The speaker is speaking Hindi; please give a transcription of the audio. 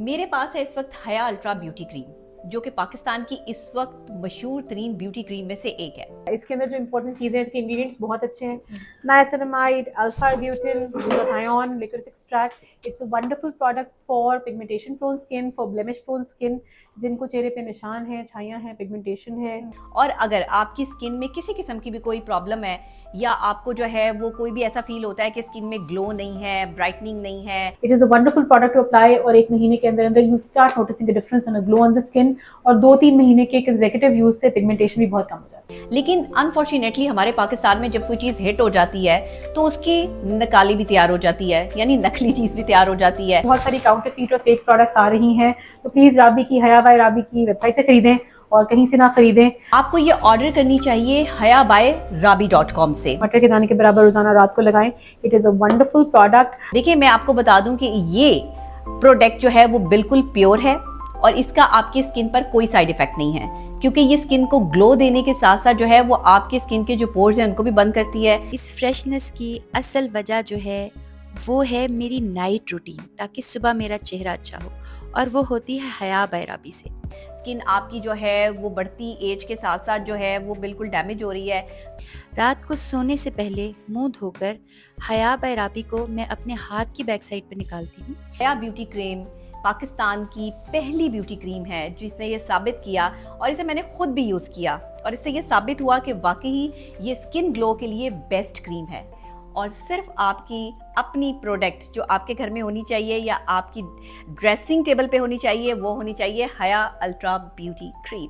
मेरे पास है इस वक्त हया अल्ट्रा ब्यूटी क्रीम, जो कि पाकिस्तान की इस वक्त मशहूर तरीन ब्यूटी क्रीम में से एक है। इसके अंदर जो इंपॉर्टेंट चीज़ें हैं, इसके इंग्रेडिएंट्स बहुत अच्छे हैं। Niacinamide, alpha arbutin, glutathione, liquorice extract. It's a wonderful product for pigmentation prone skin, for blemish prone skin, जिनको चेहरे पे निशान है, छाइयाँ हैं, पिगमेंटेशन है। और अगर आपकी स्किन में किसी किस्म की भी कोई प्रॉब्लम है या आपको जो है वो कोई भी ऐसा फील होता है कि स्किन में ग्लो नहीं है, ब्राइटनिंग नहीं है, it is a wonderful product to apply और 1 महीने के अंदर अंदर you start noticing the difference and a glow on the skin. और 2-3 महीने के कंसेक्यूटिव यूज से पिगमेंटेशन भी बहुत कम हो जाती है। लेकिन अनफॉर्चुनेटली हमारे पाकिस्तान में जब कोई चीज़ हिट हो जाती है तो उसकी नकाली भी तैयार हो जाती है, यानी नकली चीज़ भी तैयार हो जाती है। बहुत सारी काउंटरफीट और फेक प्रोडक्ट्स आ रही हैं, तो प्लीज़ राबी की हया बाय राबी की वेबसाइट से खरीदें और कहीं से ना खरीदें। आपको ये ऑर्डर करनी चाहिए hayabyrabi.com से। मटर के दाने के बराबर रोजाना रात को लगाएं। It is a wonderful product. देखिए, मैं आपको बता दूं कि ये प्रोडक्ट जो है वो बिल्कुल प्योर है और इसका आपकी स्किन पर कोई साइड इफेक्ट नहीं है, क्योंकि ये स्किन को ग्लो देने के साथ साथ जो है वो आपके स्किन के जो पोर्स हैं उनको भी बंद करती है। इस फ्रेशनेस की असल वजह जो है वो है मेरी नाइट रूटीन, ताकि सुबह मेरा चेहरा अच्छा हो, और वो होती है हया बाय राबी से। स्किन आपकी जो है वो बढ़ती एज के साथ साथ जो है वो बिल्कुल डैमेज हो रही है। रात को सोने से पहले मुंह धोकर हया बाय राबी को मैं अपने हाथ की बैक साइड पर निकालती हूँ। हया ब्यूटी क्रीम पाकिस्तान की पहली ब्यूटी क्रीम है जिसने ये साबित किया, और इसे मैंने खुद भी यूज़ किया और इससे ये साबित हुआ कि वाकई ये स्किन ग्लो के लिए बेस्ट क्रीम है। और सिर्फ आपकी अपनी प्रोडक्ट जो आपके घर में होनी चाहिए या आपकी ड्रेसिंग टेबल पे होनी चाहिए, वो होनी चाहिए हया अल्ट्रा ब्यूटी क्रीम।